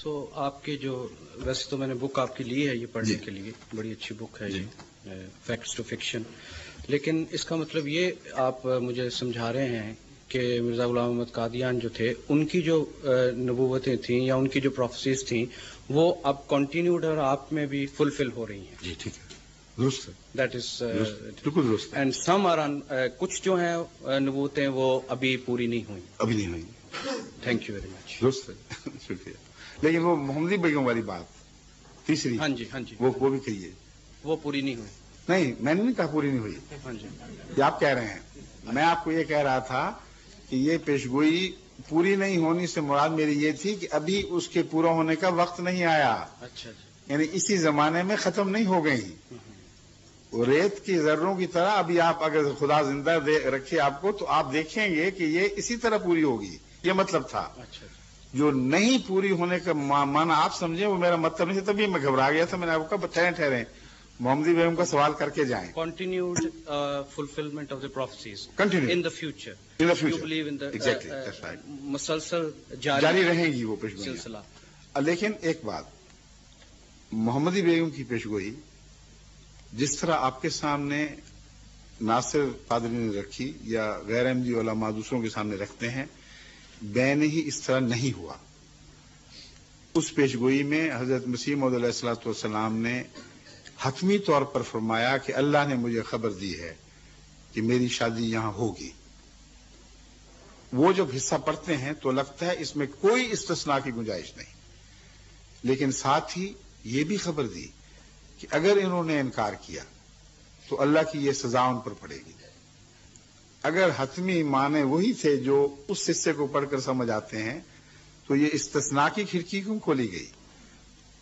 تو آپ کے جو ویسے تو میں نے بک آپ کی لی ہے یہ پڑھنے کے لیے، بڑی اچھی بک ہے یہ فیکٹس ٹو فکشن، لیکن اس کا مطلب یہ آپ مجھے سمجھا رہے ہیں کہ مرزا غلام محمد قادیان جو تھے ان کی جو نبوتیں تھیں یا ان کی جو پروفیسیز تھیں وہ اب کنٹینیوڈ اور آپ میں بھی فلفل ہو رہی ہیں. جی ٹھیک ہے، درست ہے، دیٹ از بالکل درست ہے. اینڈ سم آر کچھ جو ہیں نبوتیں وہ ابھی پوری نہیں ہوئی. ابھی نہیں ہوئی. Thank you very much. درست ہے، شکریہ. لیکن وہ محمدی بیگم والی بات تیسری، ہاں جی ہاں جی، وہ بھی کہیے. وہ پوری نہیں ہوئی. نہیں، میں نے نہیں کہا پوری نہیں ہوئی. ہاں جی، یہ آپ کہہ رہے ہیں. میں آپ کو یہ کہہ رہا تھا کہ یہ پیشگوئی پوری نہیں ہونی سے مراد میری یہ تھی کہ ابھی اس کے پورا ہونے کا وقت نہیں آیا. اچھا، یعنی اسی زمانے میں ختم نہیں ہو گئی. ریت کی ذروں کی طرح ابھی آپ اگر خدا زندہ رکھے آپ کو تو آپ دیکھیں گے کہ یہ اسی طرح پوری ہوگی. یہ مطلب تھا. اچھا، جو نہیں پوری ہونے کا معنی آپ سمجھیں وہ میرا مطلب نہیں تھا. تبھی میں گھبرا گیا تھا. میں نے آپ کو ٹھہرے محمدی بیگم کا سوال کر کے جائیں. Continued fulfilment of the prophecies continue in the future. In the you believe in the exactly that's right. مسلسل جاری رہیں گی وہ پیشگوئی سلسلہ. لیکن ایک بات، محمدی بیگم کی پیشگوئی جس طرح آپ کے سامنے ناصر پادری نے رکھی یا غیر احمدی علماء دوسروں کے سامنے رکھتے ہیں، بین ہی اس طرح نہیں ہوا. اس پیشگوئی میں حضرت مسیح موعود علیہ الصلوۃ والسلام نے حتمی طور پر فرمایا کہ اللہ نے مجھے خبر دی ہے کہ میری شادی یہاں ہوگی. وہ جب حصہ پڑھتے ہیں تو لگتا ہے اس میں کوئی استثناء کی گنجائش نہیں، لیکن ساتھ ہی یہ بھی خبر دی کہ اگر انہوں نے انکار کیا تو اللہ کی یہ سزا ان پر پڑے گی. اگر حتمی معنی وہی تھے جو اس حصے کو پڑھ کر سمجھ آتے ہیں تو یہ استثناء کی کھڑکی کیوں کھولی گئی؟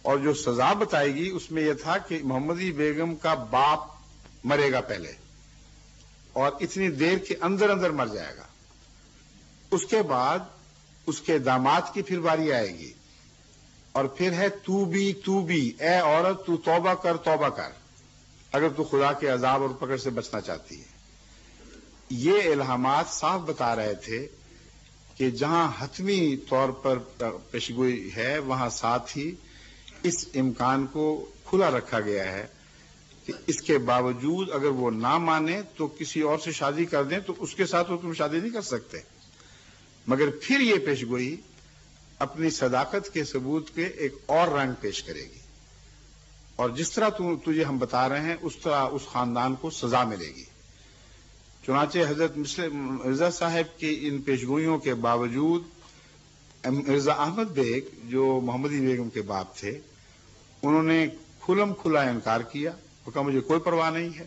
اور جو سزا بتائی گئی اس میں یہ تھا کہ محمدی بیگم کا باپ مرے گا پہلے اور اتنی دیر کے اندر اندر مر جائے گا. اس کے بعد اس کے داماد کی پھر باری آئے گی اور پھر ہے تو بھی اے عورت تو توبہ کر اگر تو خدا کے عذاب اور پکڑ سے بچنا چاہتی ہے. یہ الہامات صاف بتا رہے تھے کہ جہاں حتمی طور پر پیشگوئی ہے وہاں ساتھ ہی اس امکان کو کھلا رکھا گیا ہے کہ اس کے باوجود اگر وہ نہ مانے تو کسی اور سے شادی کر دیں تو اس کے ساتھ وہ تم شادی نہیں کر سکتے. مگر پھر یہ پیشگوئی اپنی صداقت کے ثبوت کے ایک اور رنگ پیش کرے گی اور جس طرح تجھے ہم بتا رہے ہیں اس طرح اس خاندان کو سزا ملے گی. چنانچہ حضرت مرزا صاحب کی ان پیشگوئیوں کے باوجود مرزا احمد بیگ جو محمدی بیگم کے باپ تھے انہوں نے کھلم کھلا انکار کیا. وہ کہا مجھے کوئی پرواہ نہیں ہے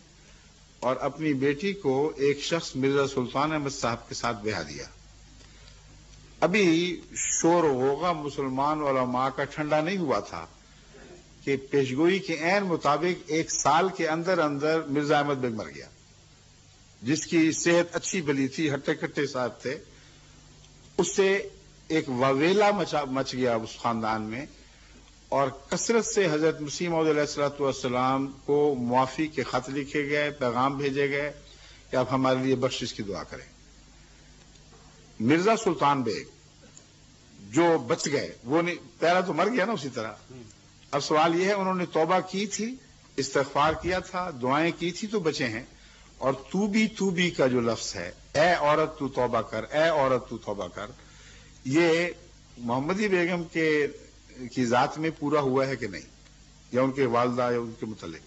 اور اپنی بیٹی کو ایک شخص مرزا سلطان احمد صاحب کے ساتھ بیاہ دیا. ابھی شور و غوغا مسلمان علماء کا ٹھنڈا نہیں ہوا تھا کہ پیشگوئی کے عین مطابق 1 سال کے اندر اندر مرزا احمد بیگ مر گیا، جس کی صحت اچھی بلی تھی، ہٹے کٹے صاحب تھے. اس سے ایک وویلا مچ گیا اس خاندان میں اور کثرت سے حضرت مسیح موعود علیہ الصلوۃ والسلام کو معافی کے خط لکھے گئے، پیغام بھیجے گئے کہ آپ ہمارے لیے بخشش کی دعا کریں. مرزا سلطان بیگ جو بچ گئے وہ نہیں، پہلا تو مر گیا نا اسی طرح. اب سوال یہ ہے انہوں نے توبہ کی تھی، استغفار کیا تھا، دعائیں کی تھی تو بچے ہیں. اور تو بھی کا جو لفظ ہے، اے عورت تو توبہ کر، اے عورت تو توبہ کر، یہ محمدی بیگم کی ذات میں پورا ہوا ہے کہ نہیں، یا ان کے والدہ یا ان کے متعلق.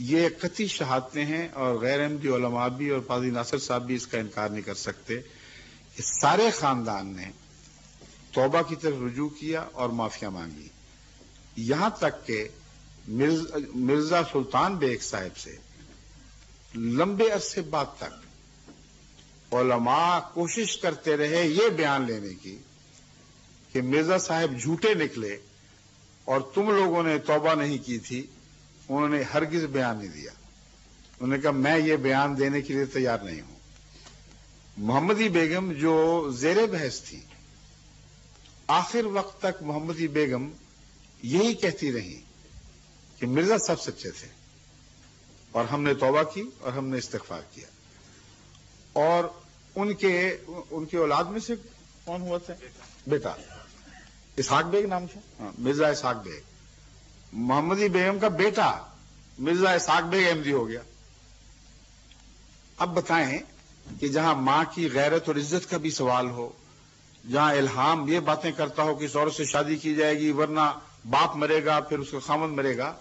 یہ قطعی شہادتیں ہیں اور غیر احمدی علماء بھی اور قاضی ناصر صاحب بھی اس کا انکار نہیں کر سکتے کہ سارے خاندان نے توبہ کی طرف رجوع کیا اور معافیاں مانگی. یہاں تک کہ مرزا سلطان بیگ صاحب سے لمبے عرصے بعد تک علماء کوشش کرتے رہے یہ بیان لینے کی کہ مرزا صاحب جھوٹے نکلے اور تم لوگوں نے توبہ نہیں کی تھی. انہوں نے ہرگز بیان نہیں دیا. انہوں نے کہا میں یہ بیان دینے کے لیے تیار نہیں ہوں. محمدی بیگم جو زیر بحث تھی، آخر وقت تک محمدی بیگم یہی کہتی رہی کہ مرزا صاحب سچے تھے اور ہم نے توبہ کی اور ہم نے استغفار کیا. اور ان کے اولاد میں سے کون ہوا تھا؟ بیٹا. اسحاق بیگ نام تھا, مرزا اسحاق بیگ. محمدی بیگم کا بیٹا مرزا اسحاق بیگ احمدی ہو گیا. اب بتائیں کہ جہاں ماں کی غیرت اور عزت کا بھی سوال ہو, جہاں الہام یہ باتیں کرتا ہو کہ اس عورت سے شادی کی جائے گی ورنہ باپ مرے گا پھر اس کا خاوند مرے گا,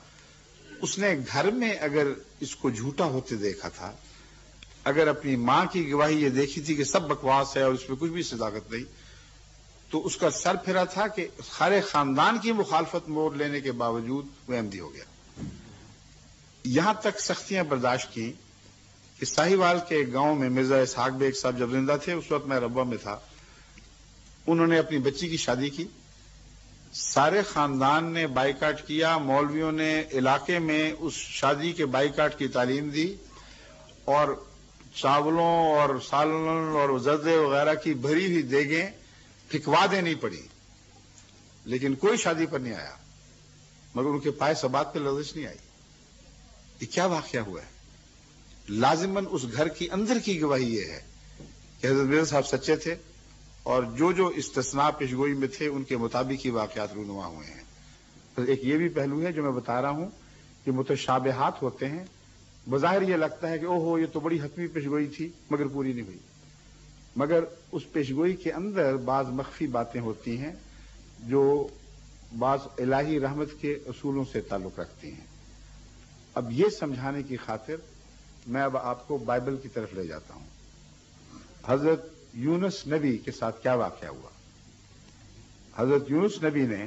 اس نے گھر میں اگر اس کو جھوٹا ہوتے دیکھا تھا, اگر اپنی ماں کی گواہی یہ دیکھی تھی کہ سب بکواس ہے اور اس میں کچھ بھی صداقت نہیں, تو اس کا سر پھرا تھا کہ سارے خاندان کی مخالفت موڑ لینے کے باوجود وہ احمدی ہو گیا. یہاں تک سختیاں برداشت کی کہ ساہیوال کے ایک گاؤں میں مرزا اسحاق بیگ صاحب جب زندہ تھے, اس وقت میں ربوہ میں تھا, انہوں نے اپنی بچی کی شادی کی. سارے خاندان نے بائیکاٹ کیا, مولویوں نے علاقے میں اس شادی کے بائیکاٹ کی تعلیم دی اور چاولوں اور سالن اور زردے وغیرہ کی بھری ہوئی دیگیں پھکوا دینی پڑی, لیکن کوئی شادی پر نہیں آیا, مگر ان کے پائے ثبات پہ لرزش نہیں آئی. یہ کیا واقعہ ہوا ہے؟ لازماً اس گھر کی اندر کی گواہی یہ ہے کہ حضرت مرزا صاحب سچے تھے اور جو استثناء پیشگوئی میں تھے ان کے مطابق ہی واقعات رونما ہوئے ہیں. ایک یہ بھی پہلو ہے جو میں بتا رہا ہوں کہ متشابہات ہوتے ہیں, بظاہر یہ لگتا ہے کہ اوہو یہ تو بڑی حتمی پیشگوئی تھی مگر پوری نہیں ہوئی, مگر اس پیشگوئی کے اندر بعض مخفی باتیں ہوتی ہیں جو بعض الہی رحمت کے اصولوں سے تعلق رکھتی ہیں. اب یہ سمجھانے کی خاطر میں اب آپ کو بائبل کی طرف لے جاتا ہوں. حضرت یونس نبی کے ساتھ کیا واقعہ ہوا؟ حضرت یونس نبی نے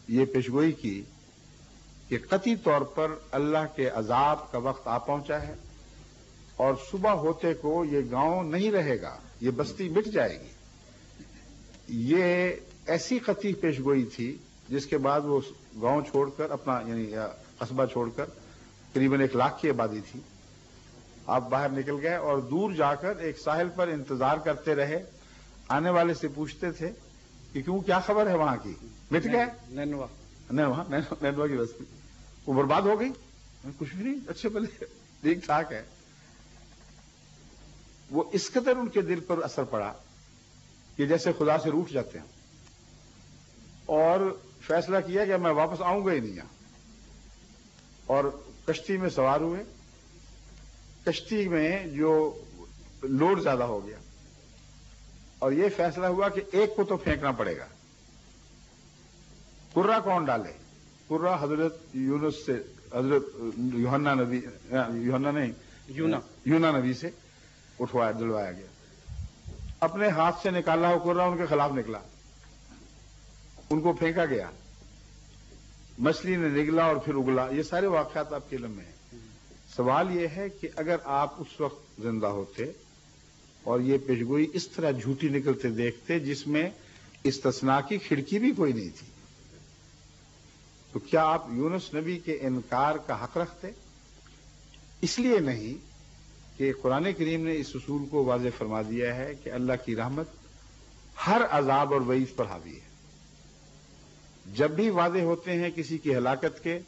یہ پیشگوئی کی کہ قطعی طور پر اللہ کے عذاب کا وقت آ پہنچا ہے اور صبح ہوتے کو یہ گاؤں نہیں رہے گا, یہ بستی مٹ جائے گی. یہ ایسی قطعی پیشگوئی تھی جس کے بعد وہ گاؤں چھوڑ کر اپنا یعنی قصبہ چھوڑ کر قریباً 1 لاکھ کی آبادی تھی, آپ باہر نکل گئے اور دور جا کر ایک ساحل پر انتظار کرتے رہے. آنے والے سے پوچھتے تھے کہ کیوں, کیا خبر ہے وہاں کی؟ مٹ گئے نینوا کی بستی وہ برباد ہو گئی, کچھ بھی نہیں, اچھے بھلے ٹھیک ٹھاک ہے. وہ اس قدر ان کے دل پر اثر پڑا کہ جیسے خدا سے روٹھ جاتے ہیں, اور فیصلہ کیا کہ میں واپس آؤں گا ہی نہیں یہاں, اور کشتی میں سوار ہوئے. کشتی میں جو لوڈ زیادہ ہو گیا اور یہ فیصلہ ہوا کہ ایک کو تو پھینکنا پڑے گا. کرہ کون ڈالے؟ کرہ حضرت یونس سے, حضرت یونا نبی سے دلوایا گیا. اپنے ہاتھ سے نکالا ہو کرہ ان کے خلاف نکلا, ان کو پھینکا گیا, مچھلی نے نگلا اور پھر اگلا. یہ سارے واقعات آپ کے علم میں ہیں. سوال یہ ہے کہ اگر آپ اس وقت زندہ ہوتے اور یہ پیشگوئی اس طرح جھوٹی نکلتے دیکھتے جس میں استثناء کی کھڑکی بھی کوئی نہیں تھی, تو کیا آپ یونس نبی کے انکار کا حق رکھتے؟ اس لیے نہیں کہ قرآن کریم نے اس اصول کو واضح فرما دیا ہے کہ اللہ کی رحمت ہر عذاب اور وعید پر حاوی ہے. جب بھی وعدے ہوتے ہیں کسی کی ہلاکت کے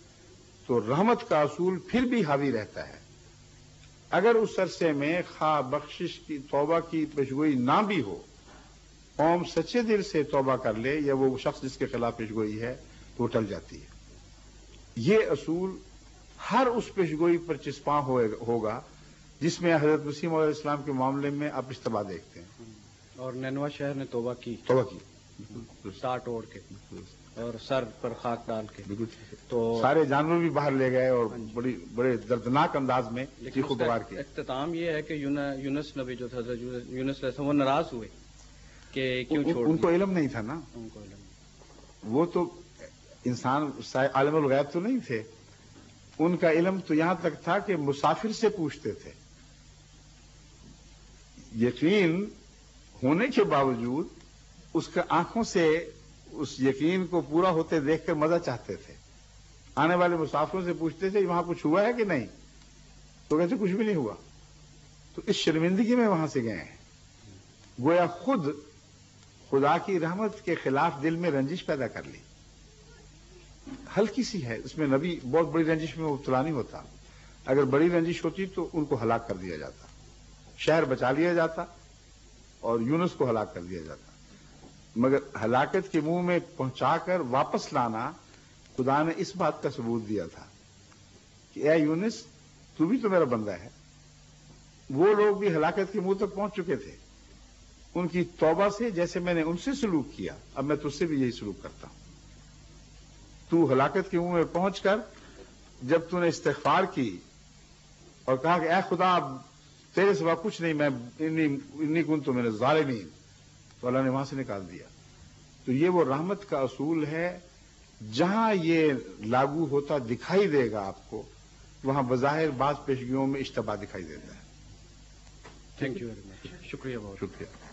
تو رحمت کا اصول پھر بھی حاوی رہتا ہے. اگر اس عرصے میں خواہ بخشش کی توبہ کی پیشگوئی نہ بھی ہو, قوم سچے دل سے توبہ کر لے یا وہ شخص جس کے خلاف پیشگوئی ہے تو وہ ٹل جاتی ہے. یہ اصول ہر اس پیشگوئی پر چسپاں ہوگا جس میں حضرت مسیح علیہ السلام کے معاملے میں آپ اشتباہ دیکھتے ہیں. اور نینوا شہر نے توبہ کی ساٹ اوڑ کے اور سر پر خاک ڈال کے, تو سارے جانور بھی باہر لے گئے اور بڑے دردناک انداز میں چیخ و پکار کی. اختتام یہ ہے کہ یونس نبی جو تھا, حضرت یونس علیہ السلام, وہ ناراض ہوئے کہ کیوں چھوڑ. ان کو علم نہیں تھا نا, ان کو علم, وہ تو انسان عالم الغیب تو نہیں تھے. ان کا علم تو یہاں تک تھا کہ مسافر سے پوچھتے تھے. یقین ہونے کے باوجود اس کے آنکھوں سے اس یقین کو پورا ہوتے دیکھ کر مزہ چاہتے تھے. آنے والے مسافروں سے پوچھتے تھے وہاں کچھ ہوا ہے کہ نہیں, تو کہتے کچھ بھی نہیں ہوا. تو اس شرمندگی میں وہاں سے گئے ہیں. گویا خود خدا کی رحمت کے خلاف دل میں رنجش پیدا کر لی. ہلکی سی ہے, اس میں نبی بہت بڑی رنجش میں مبتلا نہیں ہوتا. اگر بڑی رنجش ہوتی تو ان کو ہلاک کر دیا جاتا, شہر بچا لیا جاتا اور یونس کو ہلاک کر دیا جاتا. مگر ہلاکت کے منہ میں پہنچا کر واپس لانا خدا نے اس بات کا ثبوت دیا تھا کہ اے یونس تو بھی تو میرا بندہ ہے. وہ لوگ بھی ہلاکت کے منہ تک پہنچ چکے تھے. ان کی توبہ سے جیسے میں نے ان سے سلوک کیا اب میں تجھ سے بھی یہی سلوک کرتا ہوں. تو ہلاکت کے منہ میں پہنچ کر جب تو نے استغفار کی اور کہا کہ اے خدا تیرے سوا کچھ نہیں, میں انی کنت من الظالمین, تو اللہ نے وہاں سے نکال دیا. تو یہ وہ رحمت کا اصول ہے. جہاں یہ لاگو ہوتا دکھائی دے گا آپ کو, وہاں بظاہر بعض پیشگیوں میں اشتباہ دکھائی دیتا ہے. Thank you very much. شکریہ بہت. شکریہ.